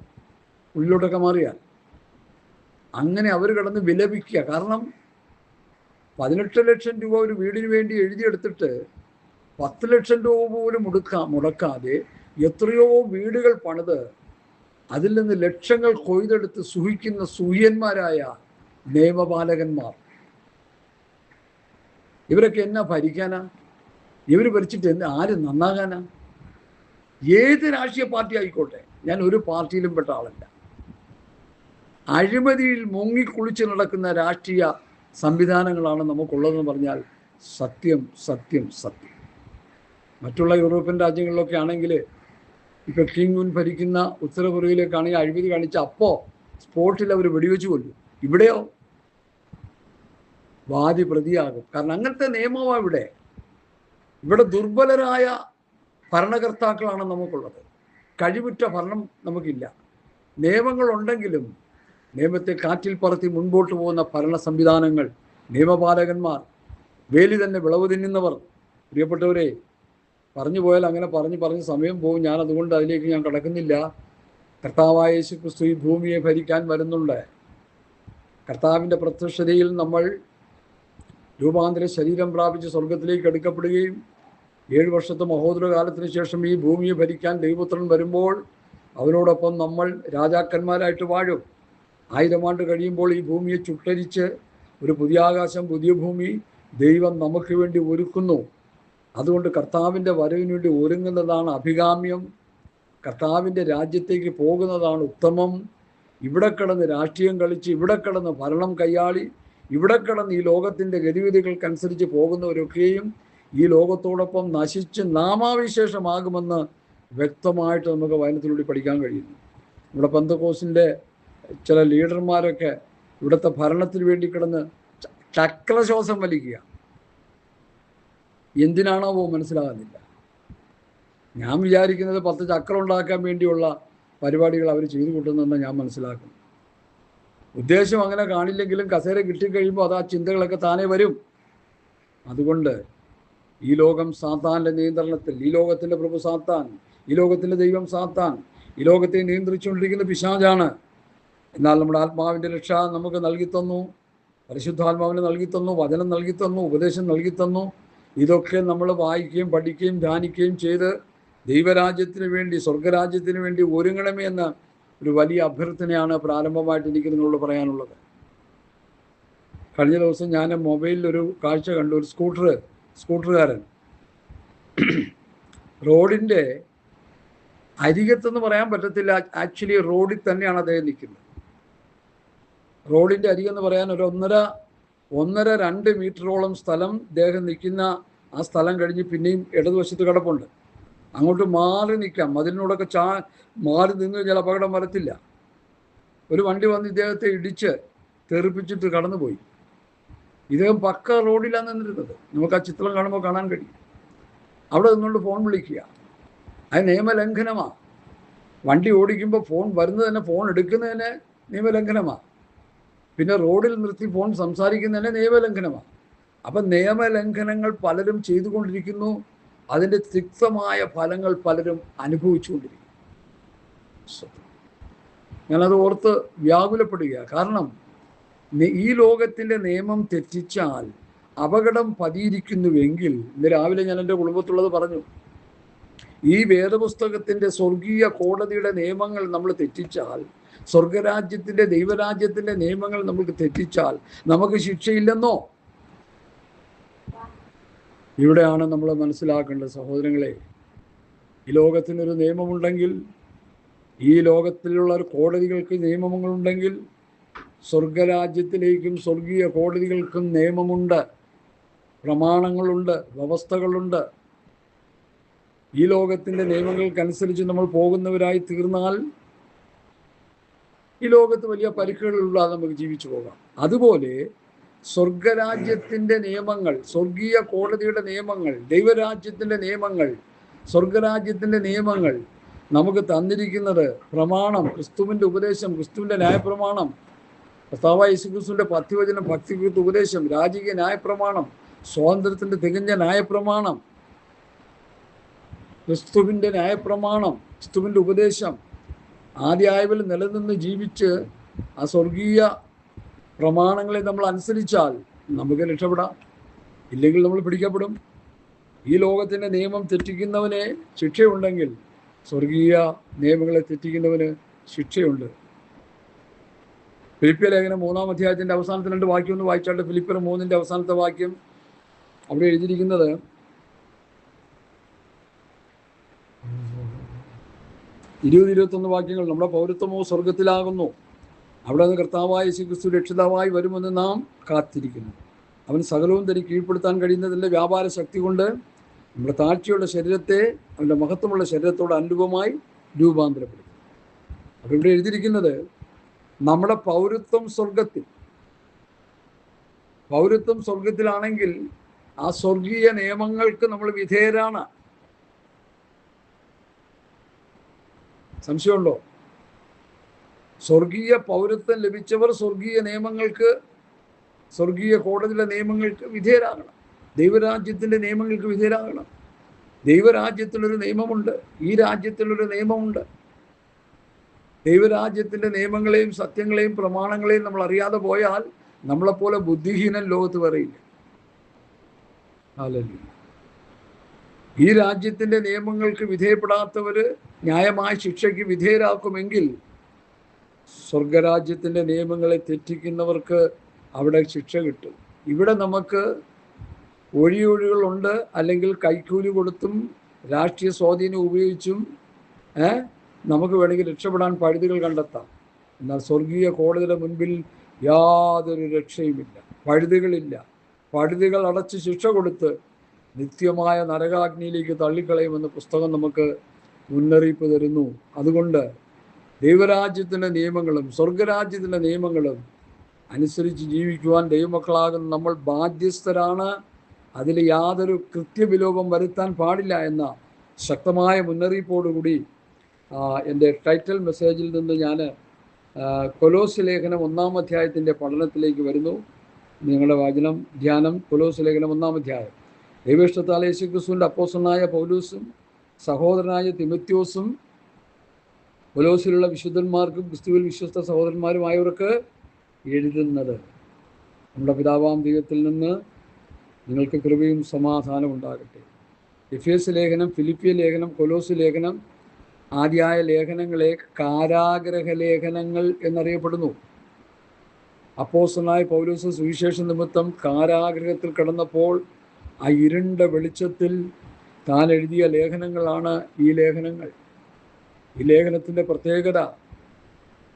ഉള്ളിലോട്ടൊക്കെ മാറിയാൽ. അങ്ങനെ അവർ കിടന്ന് വിലപിക്കുക. കാരണം 18 ലക്ഷം രൂപ ഒരു വീടിന് വേണ്ടി എഴുതിയെടുത്തിട്ട് 10 ലക്ഷം രൂപ പോലും മുടക്കാതെ എത്രയോ വീടുകൾ പണിത് അതിൽ നിന്ന് ലക്ഷങ്ങൾ കൊയ്തെടുത്ത് സുഖിക്കുന്ന സൂഹ്യന്മാരായ നിയമപാലകന്മാർ. ഇവരൊക്കെ എന്നാ ഭരിക്കാനാ? ഇവർ ഭരിച്ചിട്ട് ആര് നന്നാകാനാ? ഏത് രാഷ്ട്രീയ പാർട്ടി ആയിക്കോട്ടെ, ഞാൻ ഒരു പാർട്ടിയിലും പെട്ട ആളല്ല. അഴിമതിയിൽ മുങ്ങിക്കുളിച്ച് നടക്കുന്ന രാഷ്ട്രീയ സംവിധാനങ്ങളാണ് നമുക്കുള്ളതെന്ന് പറഞ്ഞാൽ സത്യം സത്യം സത്യം. മറ്റുള്ള യൂറോപ്യൻ രാജ്യങ്ങളിലൊക്കെ ആണെങ്കിൽ ഇപ്പോൾ കിങ് മുൻ ഭരിക്കുന്ന ഉത്തരകൊറിയയിലേക്കാണെങ്കിൽ അഴിമതി കാണിച്ച അപ്പോൾ സ്പോട്ടിൽ അവർ വെടിവെച്ച് കൊല്ലും. ഇവിടെയോ വാദി പ്രതിയാകും. കാരണം അങ്ങനത്തെ നിയമമാണ് ഇവിടെ. ഇവിടെ ദുർബലരായ ഭരണകർത്താക്കളാണ് നമുക്കുള്ളത്. കഴിവുറ്റ ഭരണം നമുക്കില്ല. നിയമങ്ങളുണ്ടെങ്കിലും നിയമത്തെ കാറ്റിൽ പറത്തി മുൻപോട്ട് പോകുന്ന ഭരണ സംവിധാനങ്ങൾ, നിയമപാലകന്മാർ, വേലി തന്നെ വിളവ് തിന്നുന്നവർ. പ്രിയപ്പെട്ടവരെ, പറഞ്ഞു പോയാൽ അങ്ങനെ പറഞ്ഞ് സമയം പോകും. അതുകൊണ്ട് അതിലേക്ക് ഞാൻ കടക്കുന്നില്ല. കർത്താവായ യേശു ക്രിസ്തു ഈ ഭൂമിയെ ഭരിക്കാൻ വരുന്നുണ്ട്. കർത്താവിൻ്റെ പ്രത്യക്ഷതയിൽ നമ്മൾ രൂപാന്തര ശരീരം പ്രാപിച്ച് സ്വർഗത്തിലേക്ക് എടുക്കപ്പെടുകയും 7 വർഷത്തെ മഹോദര കാലത്തിന് ശേഷം ഈ ഭൂമിയെ ഭരിക്കാൻ ദൈവപുത്രൻ വരുമ്പോൾ അവനോടൊപ്പം നമ്മൾ രാജാക്കന്മാരായിട്ട് വാഴും. 1000 ആണ്ട് കഴിയുമ്പോൾ ഈ ഭൂമിയെ ചുട്ടരിച്ച് ഒരു പുതിയ ആകാശം, പുതിയ ഭൂമി ദൈവം നമുക്ക് വേണ്ടി ഒരുക്കുന്നു. അതുകൊണ്ട് കർത്താവിൻ്റെ വരവിന് വേണ്ടി ഒരുങ്ങുന്നതാണ് അഭികാമ്യം. കർത്താവിൻ്റെ രാജ്യത്തേക്ക് പോകുന്നതാണ് ഉത്തമം. ഇവിടെ കിടന്ന് രാഷ്ട്രീയം കളിച്ച്, ഇവിടെ കിടന്ന് ഭരണം കയ്യാളി, ഇവിടെ കിടന്ന് ഈ ലോകത്തിൻ്റെ ഗതിവിധികൾക്കനുസരിച്ച് പോകുന്നവരൊക്കെയും ഈ ലോകത്തോടൊപ്പം നശിച്ച് നാമാവിശേഷമാകുമെന്ന് വ്യക്തമായിട്ട് നമുക്ക് വചനത്തിലൂടെ പഠിക്കാൻ കഴിയുന്നു. ഇവിടെ പെന്തക്കോസ്തിൻ്റെ ചില ലീഡർമാരൊക്കെ ഇവിടുത്തെ ഭരണത്തിന് വേണ്ടി കിടന്ന് ചക്രശ്വാസം വലിക്കുക. എന്തിനാണോ മനസ്സിലാകുന്നില്ല. ഞാൻ വിചാരിക്കുന്നത് 10 ചക്രം ഉണ്ടാക്കാൻ വേണ്ടിയുള്ള പരിപാടികൾ അവർ ചെയ്തു കൂട്ടുന്നതെന്ന് ഞാൻ മനസ്സിലാക്കുന്നു. ഉദ്ദേശം അങ്ങനെ കാണില്ലെങ്കിലും കസേര കിട്ടിക്കഴിയുമ്പോൾ അത് ആ ചിന്തകളൊക്കെ താനേ വരും. അതുകൊണ്ട് ഈ ലോകം സാത്താൻ്റെ നിയന്ത്രണത്തിൽ, ഈ ലോകത്തിൻ്റെ പ്രഭു സാത്താൻ, ഈ ലോകത്തിൻ്റെ ദൈവം സാത്താൻ, ഈ ലോകത്തെ നിയന്ത്രിച്ചുകൊണ്ടിരിക്കുന്ന പിശാചാണ്. എന്നാൽ നമ്മുടെ ആത്മാവിൻ്റെ രക്ഷ നമുക്ക് നൽകിത്തന്നു, പരിശുദ്ധാത്മാവിനെ നൽകിത്തന്നു, വചനം നൽകിത്തന്നു, ഉപദേശം നൽകിത്തന്നു. ഇതൊക്കെ നമ്മൾ വായിക്കുകയും പഠിക്കുകയും ധ്യാനിക്കുകയും ചെയ്ത് ദൈവരാജ്യത്തിന് വേണ്ടി, സ്വർഗരാജ്യത്തിന് വേണ്ടി ഒരുങ്ങണമേ എന്ന ഒരു വലിയ അഭ്യർത്ഥനയാണ് പ്രാരംഭമായിട്ട് എനിക്ക് നിങ്ങളോട് പറയാനുള്ളത്. കഴിഞ്ഞ ദിവസം ഞാൻ മൊബൈലിൽ ഒരു കാഴ്ച കണ്ടു. ഒരു സ്കൂട്ടറുകാരൻ റോഡിൻ്റെ അരികത്തെന്ന് പറയാൻ പറ്റത്തില്ല, ആക്ച്വലി റോഡിൽ തന്നെയാണ് അദ്ദേഹം നിൽക്കുന്നത്. റോഡിൻ്റെ അരികെന്ന് പറയാൻ ഒരു 1.5-2 മീറ്ററോളം സ്ഥലം ഇദ്ദേഹം നിൽക്കുന്ന ആ സ്ഥലം കഴിഞ്ഞ് പിന്നെയും ഇടതുവശത്ത് കിടപ്പുണ്ട്. അങ്ങോട്ട് മാറി നിൽക്കാം, മതിലിനോടൊക്കെ മാറി നിന്ന് കഴിഞ്ഞാൽ അപകടം വരത്തില്ല. ഒരു വണ്ടി വന്ന് ഇദ്ദേഹത്തെ ഇടിച്ച് തെറിപ്പിച്ചിട്ട് കടന്നുപോയി. ഇദ്ദേഹം പക്ക റോഡിലാണ് നിന്നിരുന്നത്. നമുക്ക് ആ ചിത്രം കാണുമ്പോൾ കാണാൻ കഴിയും. അവിടെ നിന്നുകൊണ്ട് ഫോൺ വിളിക്കുക, അത് നിയമലംഘനമാണ്. വണ്ടി ഓടിക്കുമ്പോൾ ഫോൺ വരുന്നത് തന്നെ, ഫോൺ എടുക്കുന്നതിന് നിയമലംഘനമാണ്. പിന്നെ റോഡിൽ നിർത്തി ഫോൺ സംസാരിക്കുന്നതിന് നിയമലംഘനമാണ്. അപ്പം നിയമലംഘനങ്ങൾ പലരും ചെയ്തുകൊണ്ടിരിക്കുന്നു. അതിൻ്റെ തിക്തമായ ഫലങ്ങൾ പലരും അനുഭവിച്ചുകൊണ്ടിരിക്കുന്നു. ഞാനത് ഓർത്ത് വ്യാകുലപ്പെടുക. കാരണം ഈ ലോകത്തിൻ്റെ നിയമം തെറ്റിച്ചാൽ അപകടം പതിയിരിക്കുന്നുവെങ്കിൽ, ഇന്ന് രാവിലെ ഞാൻ എൻ്റെ കുടുംബത്തുള്ളത് പറഞ്ഞു, ഈ വേദപുസ്തകത്തിൻ്റെ സ്വർഗീയ കോടതിയുടെ നിയമങ്ങൾ നമ്മൾ തെറ്റിച്ചാൽ, സ്വർഗരാജ്യത്തിൻ്റെ ദൈവരാജ്യത്തിൻ്റെ നിയമങ്ങൾ നമുക്ക് തെറ്റിച്ചാൽ നമുക്ക് ശിക്ഷയില്ലെന്നോ? ഇവിടെയാണ് നമ്മൾ മനസ്സിലാക്കേണ്ടത് സഹോദരങ്ങളെ. ഈ ലോകത്തിനൊരു നിയമമുണ്ടെങ്കിൽ, ഈ ലോകത്തിലുള്ള കോടതികൾക്ക് നിയമങ്ങളുണ്ടെങ്കിൽ, സ്വർഗരാജ്യത്തിലേക്കും സ്വർഗീയ കോടതികൾക്കും നിയമമുണ്ട്, പ്രമാണങ്ങളുണ്ട്, വ്യവസ്ഥകളുണ്ട്. ഈ ലോകത്തിൻ്റെ നിയമങ്ങൾക്കനുസരിച്ച് നമ്മൾ പോകുന്നവരായി തീർന്നാൽ ഈ ലോകത്ത് വലിയ പരിക്കുകളില്ലാതെ നമുക്ക് ജീവിച്ചു പോകാം. അതുപോലെ സ്വർഗരാജ്യത്തിൻ്റെ നിയമങ്ങൾ, സ്വർഗീയ കോടതിയുടെ നിയമങ്ങൾ, ദൈവരാജ്യത്തിൻ്റെ നിയമങ്ങൾ, സ്വർഗരാജ്യത്തിൻ്റെ നിയമങ്ങൾ നമുക്ക് തന്നിരിക്കുന്നത് പ്രമാണം, ക്രിസ്തുവിൻ്റെ ഉപദേശം, ക്രിസ്തുവിൻ്റെ ന്യായപ്രമാണം, കർത്താവായ യേശുക്രിസ്തുവിൻ്റെ പഥ്യവചനം, ഭക്തികൃത ഉപദേശം, രാജകീയ ന്യായപ്രമാണം, സ്വാതന്ത്ര്യത്തിൻ്റെ തികഞ്ഞ ന്യായപ്രമാണം, ക്രിസ്തുവിൻ്റെ ന്യായപ്രമാണം, ക്രിസ്തുവിൻ്റെ ഉപദേശം ആദ്യായവൽ നിലനിന്ന് ജീവിച്ച് ആ സ്വർഗീയ പ്രമാണങ്ങളെ നമ്മൾ അനുസരിച്ചാൽ നമുക്ക് രക്ഷപ്പെടാം. ഇല്ലെങ്കിൽ നമ്മൾ പിടിക്കപ്പെടും. ഈ ലോകത്തിൻ്റെ നിയമം തെറ്റിക്കുന്നവന് ശിക്ഷയുണ്ടെങ്കിൽ സ്വർഗീയ നിയമങ്ങളെ തെറ്റിക്കുന്നവന് ശിക്ഷയുണ്ട്. ഫിലിപ്പിയ ലേഖനം 3-ാം അധ്യായത്തിൻ്റെ അവസാനത്തെ 2 വാക്യം ഒന്ന് വായിച്ചാട്ട്. ഫിലിപ്പിയർ 3-ന്റെ അവസാനത്തെ വാക്യം അവിടെ എഴുതിയിരിക്കുന്നത് 20-21 വാക്യങ്ങൾ. നമ്മുടെ പൗരത്വമോ സ്വർഗത്തിലാകുന്നു, അവിടെ നിന്ന് കർത്താവായ യേശുക്രിസ്തു രക്ഷിതാവായി വരുമെന്ന് നാം കാത്തിരിക്കുന്നു. അവൻ സകലവും തനിക്ക് കീഴ്പ്പെടുത്താൻ കഴിയുന്നതിൻ്റെ വ്യാപാര ശക്തി കൊണ്ട് നമ്മുടെ താഴ്ചയുള്ള ശരീരത്തെ അവൻ്റെ മഹത്വമുള്ള ശരീരത്തോട് അനുരൂപമായി രൂപാന്തരപ്പെടുത്തും. അപ്പോൾ ഇവിടെ എഴുതിയിരിക്കുന്നത് നമ്മുടെ പൗരത്വം സ്വർഗത്തിലാണെങ്കിൽ ആ സ്വർഗീയ നിയമങ്ങൾക്ക് നമ്മൾ വിധേയരാണ്. സംശയമുണ്ടോ? സ്വർഗീയ പൗരത്വം ലഭിച്ചവർ സ്വർഗീയ നിയമങ്ങൾക്ക്, സ്വർഗീയ കോടതിയിലെ നിയമങ്ങൾക്ക് വിധേയരാകണം. ദൈവരാജ്യത്തിൻ്റെ നിയമങ്ങൾക്ക് വിധേയരാകണം. ദൈവരാജ്യത്തിലൊരു നിയമമുണ്ട്, ഈ രാജ്യത്തിലൊരു നിയമമുണ്ട്. ദൈവരാജ്യത്തിൻ്റെ നിയമങ്ങളെയും സത്യങ്ങളെയും പ്രമാണങ്ങളെയും നമ്മൾ അറിയാതെ പോയാൽ നമ്മളെപ്പോലെ ബുദ്ധിഹീനൻ ലോകത്ത് പറയില്ല. ഹല്ലേലൂയ. ഈ രാജ്യത്തിൻ്റെ നിയമങ്ങൾക്ക് വിധേയപ്പെടാത്തവർ ന്യായമായ ശിക്ഷയ്ക്ക് വിധേയരാക്കുമെങ്കിൽ സ്വർഗരാജ്യത്തിൻ്റെ നിയമങ്ങളെ തെറ്റിക്കുന്നവർക്ക് അവിടെ ശിക്ഷ കിട്ടും. ഇവിടെ നമുക്ക് ഒഴിയൊഴികളുണ്ട്, അല്ലെങ്കിൽ കൈക്കൂലി കൊടുത്തും രാഷ്ട്രീയ സ്വാധീനം ഉപയോഗിച്ചും നമുക്ക് വേണമെങ്കിൽ രക്ഷപ്പെടാൻ പഴുതുകൾ കണ്ടെത്താം. എന്നാൽ സ്വർഗീയ കോടതിയുടെ മുൻപിൽ യാതൊരു രക്ഷയുമില്ല, പഴുതുകളില്ല. പഴുതുകൾ അടച്ച് ശിക്ഷ കൊടുത്ത് നിത്യമായ നരകാഗ്നിയിലേക്ക് തള്ളിക്കളയുമെന്ന് പുസ്തകം നമുക്ക് മുന്നറിയിപ്പ് തരുന്നു. അതുകൊണ്ട് ദൈവരാജ്യത്തിൻ്റെ നിയമങ്ങളും സ്വർഗരാജ്യത്തിൻ്റെ നിയമങ്ങളും അനുസരിച്ച് ജീവിക്കുവാൻ ദൈവമക്കളാകുന്ന നമ്മൾ ബാധ്യസ്ഥരാണ്. അതിൽ യാതൊരു കൃത്യവിലോപം വരുത്താൻ പാടില്ല എന്ന ശക്തമായ മുന്നറിയിപ്പോടുകൂടി എൻ്റെ ടൈറ്റിൽ മെസ്സേജിൽ നിന്ന് ഞാൻ കൊലോസ്യ ലേഖനം 1-ാം അധ്യായത്തിൻ്റെ പഠനത്തിലേക്ക് വരുന്നു. നിങ്ങളുടെ വചനം ധ്യാനം കൊലോസ്യ ലേഖനം 1-ാം അധ്യായം. ദൈവേഷ്ടത്താൽ യേശുക്രിസ്തുവിൻ്റെ അപ്പോസ്തലനായ പൗലോസും സഹോദരനായ തിമോത്തിയോസും കൊലോസ്യയിലുള്ള വിശുദ്ധന്മാർക്കും ക്രിസ്തുവിൽ വിശ്വസ്ത സഹോദരന്മാരുമായവർക്ക് എഴുതുന്നത്. നമ്മുടെ പിതാവാം ദൈവത്തിൽ നിന്ന് നിങ്ങൾക്ക് കൃപയും സമാധാനം ഉണ്ടാകട്ടെ. എഫേസ്യ ലേഖനം, ഫിലിപ്പിയ ലേഖനം, കൊലോസ്യ ലേഖനം ആദ്യായ ലേഖനങ്ങളെ കാരാഗ്രഹ ലേഖനങ്ങൾ എന്നറിയപ്പെടുന്നു. അപ്പോസ്തലനായ പൗലോസ് സുവിശേഷ നിമിത്തം കാരാഗ്രഹത്തിൽ കിടന്നപ്പോൾ ആ ഇരുണ്ട വെളിച്ചത്തിൽ താൻ എഴുതിയ ലേഖനങ്ങളാണ് ഈ ലേഖനങ്ങൾ. ഈ ലേഖനത്തിൻ്റെ പ്രത്യേകത,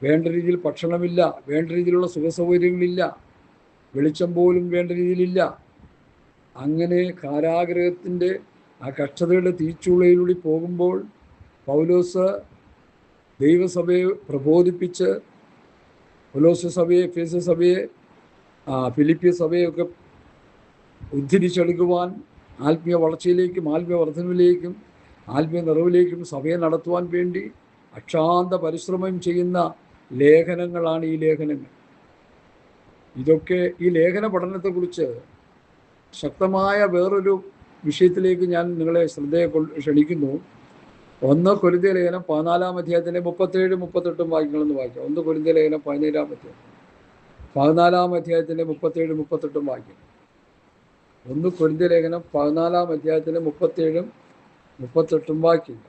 വേണ്ട രീതിയിൽ ഭക്ഷണമില്ല, വേണ്ട രീതിയിലുള്ള സുഖസൗകര്യങ്ങളില്ല, വെളിച്ചം പോലും വേണ്ട രീതിയിലില്ല. അങ്ങനെ കാരാഗ്രഹത്തിൻ്റെ ആ കഷ്ടതയുടെ തീച്ചൂളയിലൂടെ പോകുമ്പോൾ പൗലോസ് ദൈവസഭയെ പ്രബോധിപ്പിച്ച് കൊലോസ്യ സഭയെ, എഫേസ്യ സഭയെ, ഫിലിപ്പിയ സഭയൊക്കെ ഉദ്ധരിച്ചെടുക്കുവാൻ, ആത്മീയ വളർച്ചയിലേക്കും ആത്മീയ വർധനവിലേക്കും ആത്മീയ നിറവിലേക്കും സഭയെ നടത്തുവാൻ വേണ്ടി അക്ഷാന്ത പരിശ്രമം ചെയ്യുന്ന ലേഖനങ്ങളാണ് ഈ ലേഖനങ്ങൾ. ഇതൊക്കെ ഈ ലേഖന പഠനത്തെക്കുറിച്ച് ശക്തമായ വേറൊരു വിഷയത്തിലേക്ക് ഞാൻ നിങ്ങളെ ശ്രദ്ധയെ ക്ഷണിക്കുന്നു. 1 കൊരിന്ത്യ ലേഖനം 14-ാം അധ്യായത്തിൻ്റെ 37-38 വാക്യങ്ങളെന്ന് വായിക്കാം. 1 കൊരിന്ത്യ ലേഖനം 17-ാം അധ്യായം 14-ാം അധ്യായത്തിൻ്റെ 37-38 വാക്യം. 1 കൊരിന്ത്യ ലേഖനം 14-ാം അധ്യായത്തിൻ്റെ 37-38 വാക്യം.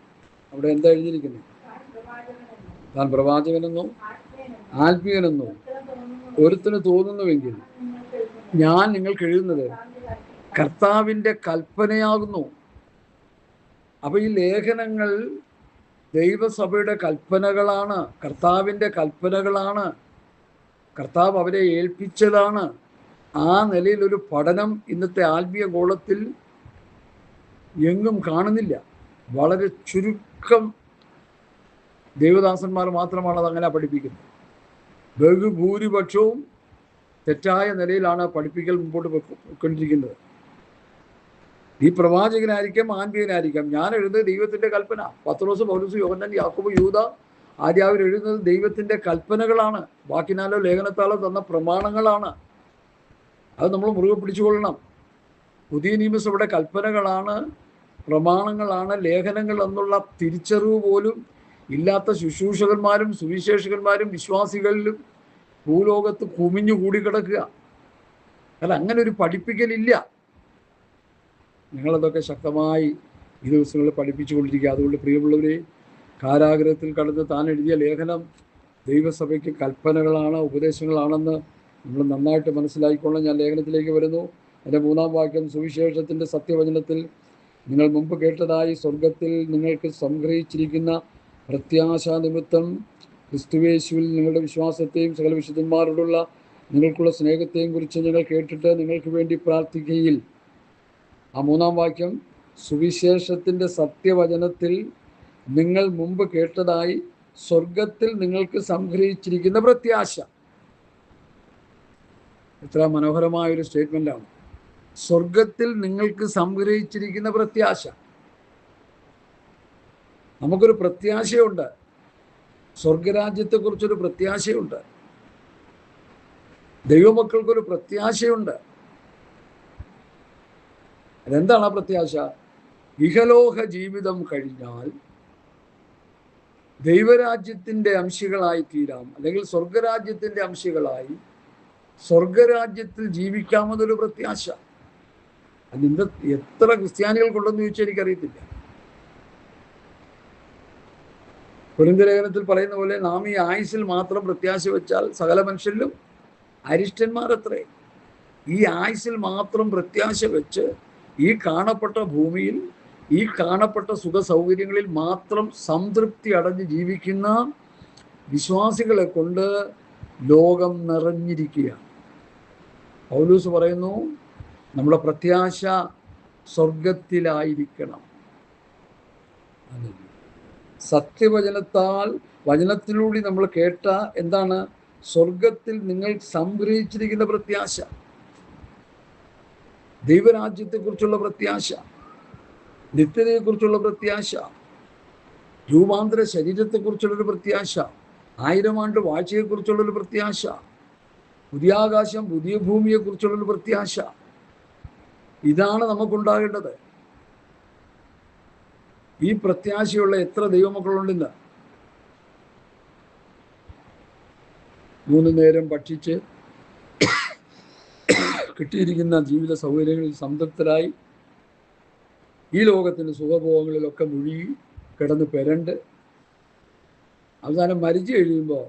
അവിടെ എന്താ എഴുതിയിരിക്കുന്നത്? താൻ പ്രവാചകനെന്നോ ആത്മീയനെന്നോ ഒരുത്തിന് തോന്നുന്നുവെങ്കിൽ ഞാൻ നിങ്ങൾക്ക് എഴുതുന്നത് കർത്താവിൻ്റെ കൽപ്പനയാകുന്നു. അപ്പോൾ ഈ ലേഖനങ്ങൾ ദൈവസഭയുടെ കൽപ്പനകളാണ്, കർത്താവിൻ്റെ കൽപ്പനകളാണ്, കർത്താവ് അവരെ ഏൽപ്പിച്ചതാണ്. ആ നിലയിലൊരു പഠനം ഇന്നത്തെ ആത്മീയ ഗോളത്തിൽ എങ്ങും കാണുന്നില്ല. വളരെ ചുരുക്കം ദൈവദാസന്മാർ മാത്രമാണ് അതങ്ങനെ പഠിപ്പിക്കുന്നത്. ബഹുഭൂരിപക്ഷവും തെറ്റായ നിലയിലാണ് പഠിപ്പിക്കൽ മുമ്പോട്ട് പോയിക്കൊണ്ടിരിക്കുന്നത്. ഈ പ്രവാചകനായിരിക്കാം, ആത്മീയനായിരിക്കാം. ഞാൻ എഴുതുന്നത് ദൈവത്തിൻ്റെ കൽപ്പന. പത്രോസ്, പൗലോസ്, യോഹന്നാൻ, യാക്കോബ്, യൂദ ആദ്യാവർ എഴുതുന്നത് ദൈവത്തിൻ്റെ കൽപ്പനകളാണ്. വാക്കിനാലോ ലേഖനത്താലോ തന്ന പ്രമാണങ്ങളാണ്. അത് നമ്മൾ മുറുകെ പിടിച്ചുകൊള്ളണം. പുതിയ നിയമസഭയുടെ കൽപ്പനകളാണ്, പ്രമാണങ്ങളാണ്, ലേഖനങ്ങൾ എന്നുള്ള തിരിച്ചറിവ് പോലും ഇല്ലാത്ത ശുശ്രൂഷകന്മാരും സുവിശേഷകന്മാരും വിശ്വാസികളിലും ഭൂലോകത്ത് കുമിഞ്ഞു കൂടിക്കിടക്കുക. അല്ല, അങ്ങനെ ഒരു പഠിപ്പിക്കലില്ല. നിങ്ങളതൊക്കെ ശക്തമായി ഈ ദിവസങ്ങളിൽ പഠിപ്പിച്ചുകൊണ്ടിരിക്കുക. അതുകൊണ്ട് പ്രിയമുള്ളവരെ, കാരാഗ്രഹത്തിൽ കടന്ന് താൻ എഴുതിയ ലേഖനം ദൈവസഭയ്ക്ക് കൽപ്പനകളാണ്, ഉപദേശങ്ങളാണെന്ന് നമ്മൾ നന്നായിട്ട് മനസ്സിലാക്കിക്കൊള്ളാം. ഞാൻ ലേഖനത്തിലേക്ക് വരുന്നു. എൻ്റെ 3-ാം വാക്യം, സുവിശേഷത്തിൻ്റെ സത്യവചനത്തിൽ നിങ്ങൾ മുമ്പ് കേട്ടതായി സ്വർഗത്തിൽ നിങ്ങൾക്ക് സംഗ്രഹിച്ചിരിക്കുന്ന പ്രത്യാശ നിമിത്തം ക്രിസ്തുയേശുവിൽ നിങ്ങളുടെ വിശ്വാസത്തെയും സകല വിശുദ്ധന്മാരോടുള്ള നിങ്ങൾക്കുള്ള സ്നേഹത്തെയും കുറിച്ച് ഞങ്ങൾ കേട്ടിട്ട് നിങ്ങൾക്ക് വേണ്ടി പ്രാർത്ഥിക്കുകയിൽ. ആ 3-ാം വാക്യം, സുവിശേഷത്തിൻ്റെ സത്യവചനത്തിൽ നിങ്ങൾ മുമ്പ് കേട്ടതായി സ്വർഗത്തിൽ നിങ്ങൾക്ക് സംഗ്രഹിച്ചിരിക്കുന്ന പ്രത്യാശ. എത്ര മനോഹരമായൊരു സ്റ്റേറ്റ്മെൻ്റാണ്. സ്വർഗത്തിൽ നിങ്ങൾക്ക് സംഗ്രഹിച്ചിരിക്കുന്ന പ്രത്യാശ. നമുക്കൊരു പ്രത്യാശയുണ്ട്. സ്വർഗരാജ്യത്തെക്കുറിച്ചൊരു പ്രത്യാശയുണ്ട്. ദൈവമക്കൾക്കൊരു പ്രത്യാശയുണ്ട്. അതെന്താണ് ആ പ്രത്യാശ? ഇഹലോക ജീവിതം കഴിഞ്ഞാൽ ദൈവരാജ്യത്തിൻ്റെ അംശികളായി തീരാം, അല്ലെങ്കിൽ സ്വർഗരാജ്യത്തിൻ്റെ അംശികളായി സ്വർഗരാജ്യത്തിൽ ജീവിക്കാമെന്നൊരു പ്രത്യാശ. അതിന്ന് എത്ര ക്രിസ്ത്യാനികൾക്കുണ്ടെന്ന് ചോദിച്ചാൽ എനിക്കറിയത്തില്ല. കൊരിന്ത്യർ ലേഖനത്തിൽ പറയുന്ന പോലെ നാം ഈ ആയുസ്സിൽ മാത്രം പ്രത്യാശ വെച്ചാൽ സകല മനുഷ്യരിലും അരിഷ്ടന്മാരത്രേ. ഈ ആയുസ്സിൽ മാത്രം പ്രത്യാശ വെച്ച് ഈ കാണപ്പെട്ട ഭൂമിയിൽ ഈ കാണപ്പെട്ട സുഖ സൗകര്യങ്ങളിൽ മാത്രം സംതൃപ്തി അടഞ്ഞ് ജീവിക്കുന്ന വിശ്വാസികളെ കൊണ്ട് ലോകം നിറഞ്ഞിരിക്കുകയാണ്. പൗലോസ് പറയുന്നു, നമ്മുടെ പ്രത്യാശ സ്വർഗത്തിലായിരിക്കണം. സത്യവചനത്താൽ, വചനത്തിലൂടെ നമ്മൾ കേട്ട എന്താണ്? സ്വർഗത്തിൽ നിങ്ങൾ സംഗ്രഹിച്ചിരിക്കുന്ന പ്രത്യാശ, ദൈവരാജ്യത്തെക്കുറിച്ചുള്ള പ്രത്യാശ, നിത്യതയെക്കുറിച്ചുള്ള പ്രത്യാശ, രൂപാന്തര ശരീരത്തെക്കുറിച്ചുള്ളൊരു പ്രത്യാശ, 1000 ആണ്ട് വാഴ്ചയെക്കുറിച്ചുള്ളൊരു പ്രത്യാശ, പുതിയാകാശം പുതിയ ഭൂമിയെക്കുറിച്ചുള്ളൊരു പ്രത്യാശ. ഇതാണ് നമുക്കുണ്ടാകേണ്ടത്. ഈ പ്രത്യാശയുള്ള എത്ര ദൈവമക്കളുണ്ടെന്ന്? 3 നേരം ഭക്ഷിച്ച് കിട്ടിയിരിക്കുന്ന ജീവിത സൗകര്യങ്ങളിൽ സംതൃപ്തരായി ഈ ലോകത്തിൻ്റെ സുഖഭോഗങ്ങളിലൊക്കെ മുഴുകി കിടന്ന് പെരണ്ട് അവസാനം മരിച്ചു കഴിയുമ്പോൾ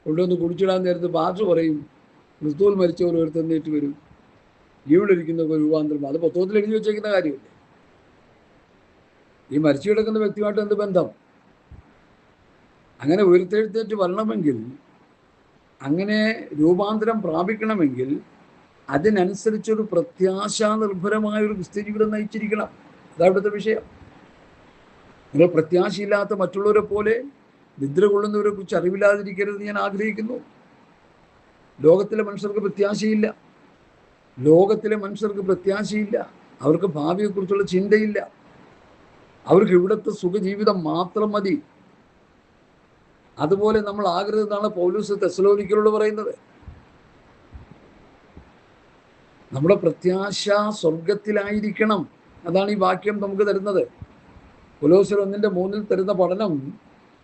കൊണ്ടുവന്ന് കുടിച്ചിടാൻ നേരത്ത് പാസ്റ്റർ പറയും, ക്രിസ്തുവിൽ മരിച്ചവർ ഉയർത്തെഴുന്നേറ്റ് വരും, ജീവനിരിക്കുന്ന രൂപാന്തരം. അത് പുസ്തകത്തിൽ എഴുതി വെച്ചേക്കുന്ന കാര്യമില്ലേ? ഈ മരിച്ചു കിടക്കുന്ന വ്യക്തിയുമായിട്ട് എന്ത് ബന്ധം? അങ്ങനെ ഉയർത്തെഴുന്നേറ്റ് വരണമെങ്കിൽ, അങ്ങനെ രൂപാന്തരം പ്രാപിക്കണമെങ്കിൽ അതിനനുസരിച്ചൊരു പ്രത്യാശാ നിർഭരമായ ഒരു ക്രിസ്ത്യ ജീവിതം നയിച്ചിരിക്കണം. അതവിടുത്തെ വിഷയം. നിങ്ങൾ പ്രത്യാശയില്ലാത്ത മറ്റുള്ളവരെ പോലെ നിദ്ര കൊള്ളുന്നവരെ കുറിച്ച് അറിവില്ലാതിരിക്കരുതെന്ന് ഞാൻ ആഗ്രഹിക്കുന്നു. ലോകത്തിലെ മനുഷ്യർക്ക് പ്രത്യാശയില്ല. ലോകത്തിലെ മനുഷ്യർക്ക് പ്രത്യാശയില്ല. അവർക്ക് ഭാവിയെക്കുറിച്ചുള്ള ചിന്തയില്ല. അവർക്ക് ഇവിടുത്തെ സുഖജീവിതം മാത്രം മതി. അതുപോലെ നമ്മൾ ആകരുതെന്നാണ് പൗലോസ് തെസ്സലോനിക്കരോട് പറയുന്നത്. നമ്മുടെ പ്രത്യാശ സ്വർഗത്തിലായിരിക്കണം. അതാണ് ഈ വാക്യം നമുക്ക് തരുന്നത്. കൊലോസ്യർ 1:3 തരുന്ന പഠനം,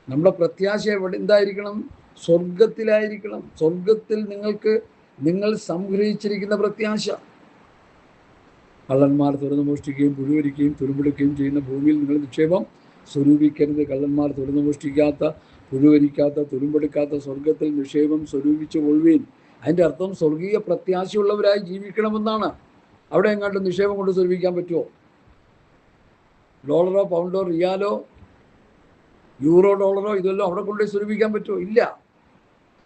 നമ്മുടെ പ്രത്യാശ എന്തായിരിക്കണം? സ്വർഗത്തിലായിരിക്കണം. സ്വർഗത്തിൽ നിങ്ങൾ സംഗ്രഹിച്ചിരിക്കുന്ന പ്രത്യാശ. കള്ളന്മാർ തുറന്നു മോഷ്ടിക്കുകയും പുഴുവരിക്കുകയും തുരുമ്പെടുക്കുകയും ചെയ്യുന്ന ഭൂമിയിൽ നിങ്ങൾ നിക്ഷേപം സ്വരൂപിക്കരുത്. കള്ളന്മാർ തുറന്നു മോഷ്ടിക്കാത്ത, പുഴുവരിക്കാത്ത, തുരുമ്പെടുക്കാത്ത സ്വർഗത്തിൽ നിക്ഷേപം സ്വരൂപിച്ചു കൊള്ളുവീൻ. അതിൻ്റെ അർത്ഥം സ്വർഗീയ പ്രത്യാശയുള്ളവരായി ജീവിക്കണമെന്നാണ്. അവിടെ എങ്ങാണ്ട് നിക്ഷേപം കൊണ്ട് സ്വരൂപിക്കാൻ പറ്റുമോ? ഡോളറോ പൗണ്ടോ റിയാലോ യൂറോ ഡോളറോ ഇതെല്ലാം അവിടെ കൊണ്ടുപോയി സ്വരൂപിക്കാൻ പറ്റുമോ? ഇല്ല.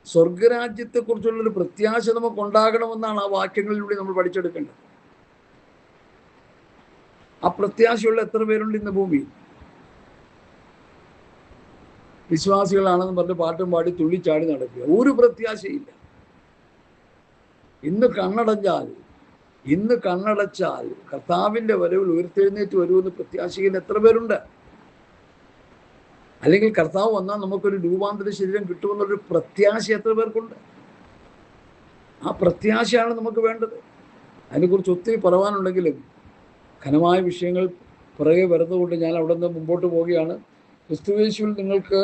സ്വർഗരാജ്യത്തെക്കുറിച്ചുള്ളൊരു പ്രത്യാശ നമുക്കുണ്ടാകണമെന്നാണ് ആ വാക്യങ്ങളിലൂടെ നമ്മൾ പഠിച്ചെടുക്കേണ്ടത്. ആ പ്രത്യാശയുള്ള എത്ര പേരുണ്ട് ഇന്ന് ഭൂമിയിൽ? വിശ്വാസികളാണെന്ന് പറഞ്ഞ് പാട്ടും പാടി തുള്ളിച്ചാടി നടക്കുക. ഒരു പ്രത്യാശയില്ല. ഇന്ന് കണ്ണടച്ചാൽ കർത്താവിൻ്റെ വരവിൽ ഉയർത്തെഴുന്നേറ്റ് വരുമെന്ന് പ്രത്യാശിക്കുന്ന എത്ര പേരുണ്ട്? അല്ലെങ്കിൽ കർത്താവ് വന്നാൽ നമുക്കൊരു രൂപാന്തര ശരീരം കിട്ടുമെന്നൊരു പ്രത്യാശ എത്ര പേർക്കുണ്ട്? ആ പ്രത്യാശയാണ് നമുക്ക് വേണ്ടത്. അതിനെക്കുറിച്ച് ഒത്തിരി പറയാനുണ്ടെങ്കിലും ഘനമായ വിഷയങ്ങൾ പുറകെ വരുന്നതുകൊണ്ട് ഞാൻ അവിടെ നിന്ന് മുമ്പോട്ട് പോവുകയാണ്. ക്രിസ്തുയേശുവിൽ നിങ്ങൾക്ക്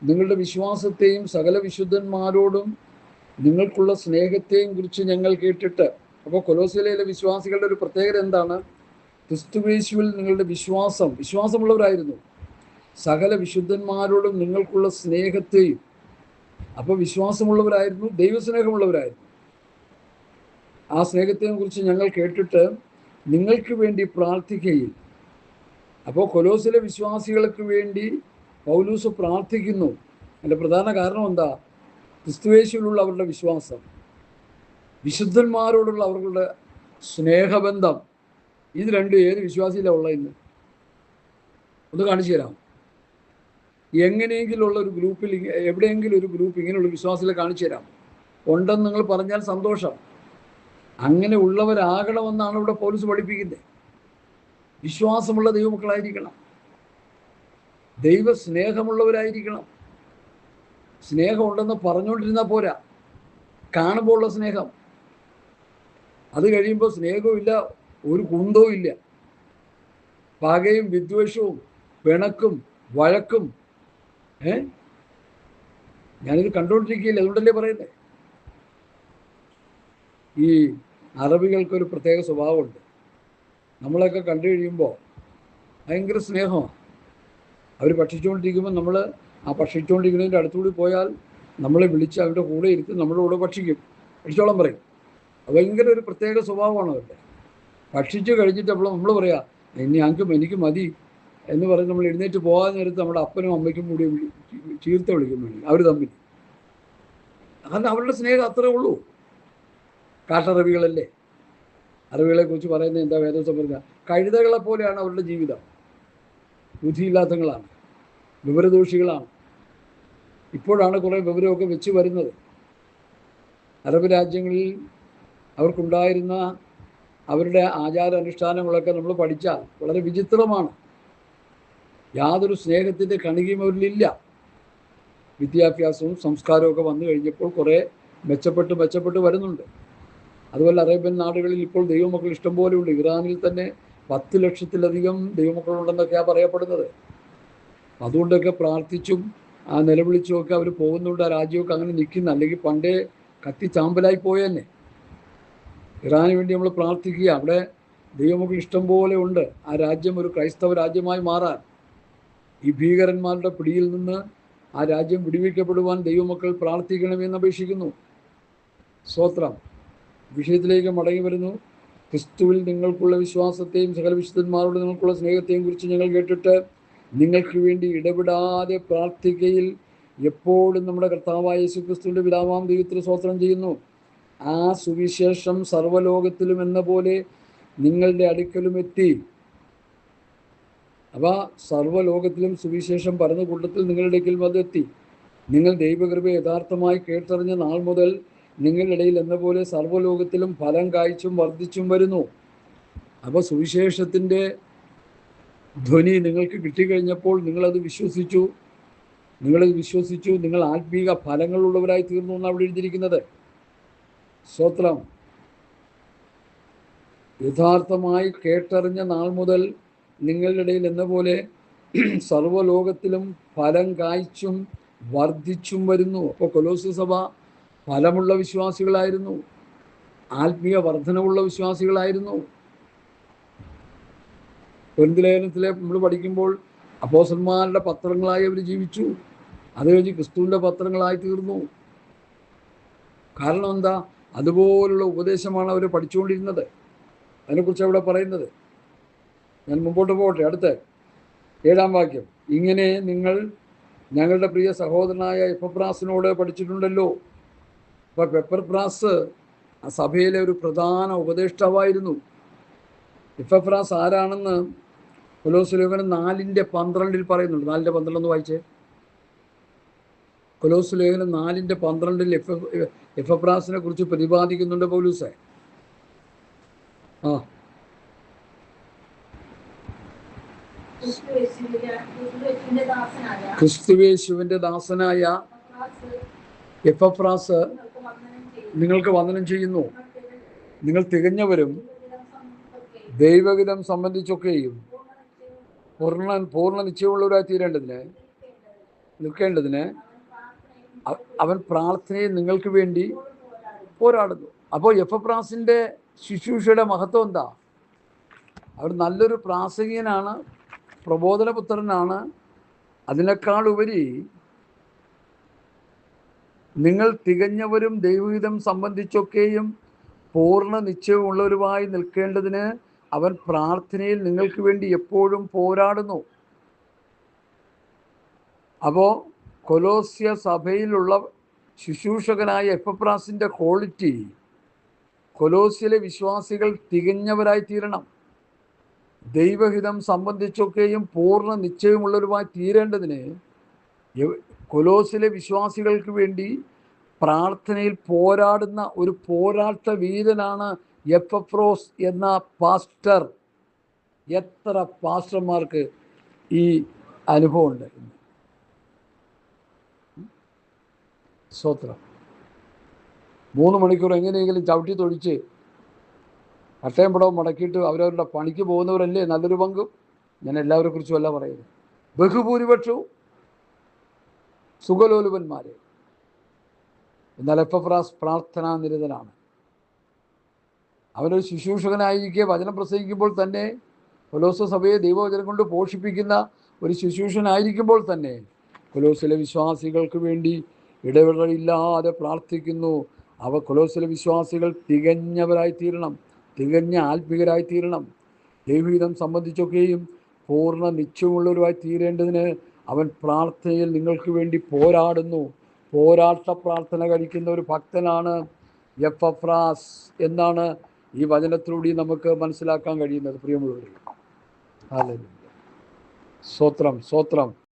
നിങ്ങളുടെ വിശ്വാസത്തെയും സകല വിശുദ്ധന്മാരോടും നിങ്ങൾക്കുള്ള സ്നേഹത്തെയും കുറിച്ച് ഞങ്ങൾ കേട്ടിട്ട്. അപ്പോൾ കൊലോസ്യയിലെ വിശ്വാസികളുടെ ഒരു പ്രത്യേകത എന്താണ്? ക്രിസ്തുയേശുവിൽ നിങ്ങളുടെ വിശ്വാസമുള്ളവരായിരുന്നു. സകല വിശുദ്ധന്മാരോടും നിങ്ങൾക്കുള്ള സ്നേഹത്തെയും. അപ്പോൾ വിശ്വാസമുള്ളവരായിരുന്നു, ദൈവസ്നേഹമുള്ളവരായിരുന്നു. ആ സ്നേഹത്തെയും കുറിച്ച് ഞങ്ങൾ കേട്ടിട്ട് നിങ്ങൾക്ക് വേണ്ടി പ്രാർത്ഥിക്കുകയും. അപ്പോൾ കൊലോസിലെ വിശ്വാസികൾക്ക് വേണ്ടി പൗലൂസ് പ്രാർത്ഥിക്കുന്നു. അതിൻ്റെ പ്രധാന കാരണം എന്താ? ക്രിസ്തുയേശുവിലുള്ള അവരുടെ വിശ്വാസം, വിശുദ്ധന്മാരോടുള്ള അവരുടെ സ്നേഹബന്ധം. ഇത് രണ്ടും ഏത് വിശ്വാസിയിലാണ് ഉള്ളത്? ഇന്ന് ഒന്ന് കാണിച്ചു തരാം. എങ്ങനെയെങ്കിലും ഉള്ള ഒരു ഗ്രൂപ്പിൽ, എവിടെയെങ്കിലും ഒരു ഗ്രൂപ്പ് ഇങ്ങനെയുള്ള വിശ്വാസികളെ കാണിച്ചു തരാം. ഉണ്ടെന്ന് നിങ്ങൾ പറഞ്ഞാൽ സന്തോഷം. അങ്ങനെ ഉള്ളവരാകണമെന്നാണ് ഇവിടെ പൗലോസ് പഠിപ്പിക്കുന്നത്. വിശ്വാസമുള്ള ദൈവമക്കളായിരിക്കണം, ദൈവസ്നേഹമുള്ളവരായിരിക്കണം. സ്നേഹം ഉണ്ടെന്ന് പറഞ്ഞുകൊണ്ടിരുന്നാൽ പോരാ, കാണുമ്പോൾ ഉള്ള സ്നേഹം. അത് കഴിയുമ്പോൾ സ്നേഹവും ഇല്ല, ഒരു കുന്തവും ഇല്ല. പകയും വിദ്വേഷവും പിണക്കും വഴക്കും. ഞാനിത് കണ്ടുകൊണ്ടിരിക്കുകയില്ല, അതുകൊണ്ടല്ലേ പറയുന്നത്. ഈ അറബികൾക്കൊരു പ്രത്യേക സ്വഭാവമുണ്ട്. നമ്മളൊക്കെ കണ്ടു കഴിയുമ്പോൾ ഭയങ്കര സ്നേഹമാണ്. അവർ ഭക്ഷിച്ചുകൊണ്ടിരിക്കുമ്പോൾ നമ്മൾ ആ ഭക്ഷിച്ചുകൊണ്ടിരിക്കുന്നതിൻ്റെ അടുത്തുകൂടി പോയാൽ നമ്മളെ വിളിച്ച് അവരുടെ കൂടെ ഇരുത്തി നമ്മുടെ കൂടെ ഭക്ഷിച്ചോളം പറയും. ഭയങ്കര ഒരു പ്രത്യേക സ്വഭാവമാണ് അവരുടെ. ഭക്ഷിച്ച് കഴിഞ്ഞിട്ട് അപ്പോൾ നമ്മൾ പറയാം, എനിക്ക് മതി എന്ന് പറഞ്ഞ് നമ്മൾ എഴുന്നേറ്റ് പോകാൻ നേരത്ത് നമ്മുടെ അപ്പനും അമ്മയ്ക്കും കൂടി ചീർത്ത വിളിക്കും വേണ്ടി അവർ തമ്മിൽ. കാരണം അവരുടെ സ്നേഹം അത്രേ ഉള്ളൂ. കാട്ടറബികളല്ലേ. അറബികളെ കുറിച്ച് പറയുന്നത് എന്താ? വേദോസം പറഞ്ഞ കഴുതകളെ പോലെയാണ് അവരുടെ ജീവിതം. ബുദ്ധിയില്ലാത്തങ്ങളാണ്, വിവരദോഷികളാണ്. ഇപ്പോഴാണ് കുറേ വിവരമൊക്കെ വെച്ച് വരുന്നത്. അറബ് രാജ്യങ്ങളിൽ അവർക്കുണ്ടായിരുന്ന അവരുടെ ആചാര അനുഷ്ഠാനങ്ങളൊക്കെ നമ്മൾ പഠിച്ചാൽ വളരെ വിചിത്രമാണ്. യാതൊരു സ്നേഹത്തിൻ്റെ കണികയും അവരിലില്ല. വിദ്യാഭ്യാസവും സംസ്കാരമൊക്കെ വന്നു കഴിഞ്ഞപ്പോൾ കുറേ മെച്ചപ്പെട്ട് വരുന്നുണ്ട്. അതുപോലെ അറേബ്യൻ നാടുകളിൽ ഇപ്പോൾ ദൈവമക്കൾ ഇഷ്ടംപോലെ ഉണ്ട്. ഇറാനിൽ തന്നെ 10 ലക്ഷത്തിലധികം ദൈവമക്കളുണ്ടെന്നൊക്കെയാണ് പറയപ്പെടുന്നത്. അതുകൊണ്ടൊക്കെ പ്രാർത്ഥിച്ചും നിലവിളിച്ചുമൊക്കെ അവർ പോകുന്നുണ്ട്. ആ രാജ്യമൊക്കെ അങ്ങനെ നിൽക്കുന്ന, അല്ലെങ്കിൽ പണ്ടേ കത്തിച്ചാമ്പലായി പോയെന്നെ. ഇറാന് വേണ്ടി നമ്മൾ പ്രാർത്ഥിക്കുക. അവിടെ ദൈവമക്കൾ ഇഷ്ടം പോലെ ഉണ്ട്. ആ രാജ്യം ഒരു ക്രൈസ്തവ രാജ്യമായി മാറാൻ, ഈ ഭീകരന്മാരുടെ പിടിയിൽ നിന്ന് ആ രാജ്യം വിടുവിക്കപ്പെടുവാൻ ദൈവമക്കൾ പ്രാർത്ഥിക്കണമെന്ന് അപേക്ഷിക്കുന്നു. സ്തോത്രം. വിഷയത്തിലേക്ക് മടങ്ങി വരുന്നു. ക്രിസ്തുവിൽ നിങ്ങൾക്കുള്ള വിശ്വാസത്തെയും സകല വിശുദ്ധന്മാരോട് നിങ്ങൾക്കുള്ള സ്നേഹത്തെയും കുറിച്ച് ഞങ്ങൾ കേട്ടിട്ട് നിങ്ങൾക്ക് വേണ്ടി ഇടപെടാതെ പ്രാർത്ഥിക്കയിൽ എപ്പോഴും നമ്മുടെ കർത്താവായ യേശുക്രിസ്തുവിൻ്റെ പിതാവാം ദൈവത്തിന് സ്തോത്രം ചെയ്യുന്നു. ആ സുവിശേഷം സർവ്വലോകത്തിലും എന്ന പോലെ നിങ്ങളുടെ അടുക്കലും എത്തി. അവ സർവ്വലോകത്തിലും സുവിശേഷം പരന്ന കൂട്ടത്തിൽ നിങ്ങളുടെ അടുക്കലും അതെത്തി. നിങ്ങൾ ദൈവകൃപയെ യഥാർത്ഥമായി കേട്ടറിഞ്ഞ നാൾ മുതൽ നിങ്ങളുടെ ഇടയിൽ എന്ന പോലെ സർവ്വലോകത്തിലും ഫലം കായ്ച്ചും വർദ്ധിച്ചും വരുന്നു. അപ്പോൾ സുവിശേഷത്തിൻ്റെ ധ്വനി നിങ്ങൾക്ക് കിട്ടിക്കഴിഞ്ഞപ്പോൾ നിങ്ങളത് വിശ്വസിച്ചു. നിങ്ങൾ ആത്മീക ഫലങ്ങളുള്ളവരായി തീർന്നു എന്നാണ് അവിടെ എഴുതിയിരിക്കുന്നത്. സ്തോത്രം. യഥാർത്ഥമായി കേട്ടറിഞ്ഞ നാൾ മുതൽ നിങ്ങളുടെ ഇടയിൽ എന്ന പോലെ സർവ്വലോകത്തിലും ഫലം കായ്ച്ചും വർദ്ധിച്ചും വരുന്നു. അപ്പോൾ കൊലോസ്യ സഭ ഫലമുള്ള വിശ്വാസികളായിരുന്നു, ആത്മീയ വർധനവുള്ള വിശ്വാസികളായിരുന്നു. കൊരിന്ത്യർ ലേഖനത്തിലെ നമ്മൾ പഠിക്കുമ്പോൾ അപ്പോസ്തലന്മാരുടെ പത്രങ്ങളായി അവർ ജീവിച്ചു. അത് കഴിഞ്ഞ് ക്രിസ്തുവിൻ്റെ പത്രങ്ങളായി തീർന്നു. കാരണം എന്താ? അതുപോലുള്ള ഉപദേശമാണ് അവർ പഠിച്ചുകൊണ്ടിരുന്നത്. അതിനെക്കുറിച്ച് അവിടെ പറയുന്നത്. ഞാൻ മുമ്പോട്ട് പോകട്ടെ. അടുത്ത 7-ാം വാക്യം. ഇങ്ങനെ നിങ്ങൾ ഞങ്ങളുടെ പ്രിയ സഹോദരനായ എപ്പഫ്രാസിനോട് പഠിച്ചിട്ടുണ്ടല്ലോ. അപ്പോൾ എപ്പഫ്രാസ് ആ സഭയിലെ ഒരു പ്രധാന ഉപദേഷ്ടാവായിരുന്നു. എപ്പഫ്രാസ് ആരാണെന്ന് കൊലോസ്യ ലേഖനം 4:12 പറയുന്നുണ്ട്. 4:12 വായിച്ചേ. കൊലോസ് ലേഖനം 4:12 എപ്പഫ്രാസിനെ കുറിച്ച് പ്രതിപാദിക്കുന്നുണ്ട് പൗലൂസേ. ആ ക്രിസ്തുയേശുവിന്റെ ദാസനായ എപ്പഫ്രാസ് നിങ്ങൾക്ക് വന്ദനം ചെയ്യുന്നു. നിങ്ങൾ തികഞ്ഞവരും ദൈവഹിതം സംബന്ധിച്ചൊക്കെയും പൂർണ്ണ നിശ്ചയമുള്ളവരായി നിൽക്കേണ്ടതിന് അവൻ പ്രാർത്ഥനയിൽ നിങ്ങൾക്ക് വേണ്ടി പോരാടുന്നു. അപ്പോൾ എപ്പഫ്രാസിന്റെ ശുശ്രൂഷയുടെ മഹത്വം എന്താ? അവർ നല്ലൊരു പ്രാസംഗികനാണ്, പ്രബോധനപുത്രനാണ്. അതിനേക്കാൾ ഉപരി നിങ്ങൾ തികഞ്ഞവരും ദൈവഹിതം സംബന്ധിച്ചൊക്കെയും പൂർണ്ണ നിശ്ചയമുള്ളവരുമായി നിൽക്കേണ്ടതിന് അവൻ പ്രാർത്ഥനയിൽ നിങ്ങൾക്ക് വേണ്ടി എപ്പോഴും പോരാടുന്നു. അപ്പോൾ കൊലോസ്യ സഭയിലുള്ള ശുശ്രൂഷകനായ എപ്പഫ്രാസിന്റെ ക്വാളിറ്റി, കൊലോസ്യയിലെ വിശ്വാസികൾ തികഞ്ഞവരായി തീരണം, ദൈവഹിതം സംബന്ധിച്ചൊക്കെയും പൂർണ്ണ നിശ്ചയമുള്ളവരുമായി തീരേണ്ടതിന് കൊലോസിലെ വിശ്വാസികൾക്ക് വേണ്ടി പ്രാർത്ഥനയിൽ പോരാടുന്ന ഒരു പോരാട്ട വീരനാണ് എപ്പഫ്രോസ് എന്ന പാസ്റ്റർ. എത്ര പാസ്റ്റർമാർക്ക് ഈ അനുഭവം ഉണ്ട്? സ്തോത്രം. 3 മണിക്കൂർ എങ്ങനെയെങ്കിലും ചവിട്ടി തൊഴിച്ച് കട്ടയം പടവും മുടക്കിയിട്ട് അവരവരുടെ പണിക്ക് പോകുന്നവരല്ലേ നല്ലൊരു പങ്കും. ഞാൻ എല്ലാവരെ കുറിച്ചും അല്ല പറയുന്നത്. ബഹുഭൂരിപക്ഷവും സുഖലോലുപന്മാരെ. എന്നാൽ എപ്പഫ്രാസ് പ്രാർത്ഥനാ നിരതനാണ്. അവനൊരു ശുശ്രൂഷകനായിരിക്കെ വചനം പ്രസംഗിക്കുമ്പോൾ തന്നെ, കൊലോസ് സഭയെ ദൈവവചനം കൊണ്ട് പോഷിപ്പിക്കുന്ന ഒരു ശുശ്രൂഷനായിരിക്കുമ്പോൾ തന്നെ കൊലോസിലെ വിശ്വാസികൾക്ക് വേണ്ടി ഇടവേളയില്ലാതെ പ്രാർത്ഥിക്കുന്നു. കൊലോസിലെ വിശ്വാസികൾ തികഞ്ഞവരായി തീരണം, തികഞ്ഞ ആത്മീകരായി തീരണം, ദൈവഹിതം സംബന്ധിച്ചൊക്കെയും പൂർണ്ണ നിശ്ചയമുള്ളവരുമായി തീരേണ്ടതിന് അവൻ പ്രാർത്ഥനയിൽ നിങ്ങൾക്ക് വേണ്ടി പോരാടുന്നു. പോരാട്ട പ്രാർത്ഥന കഴിക്കുന്ന ഒരു ഭക്തനാണ് എപ്പഫ്രാസ് എന്നാണ് ഈ വചനത്തിലൂടെ നമുക്ക് മനസ്സിലാക്കാൻ കഴിയുന്നത്. പ്രിയമുള്ളവരെ, ഹല്ലേലൂയ, സ്തോത്രം, സ്തോത്രം.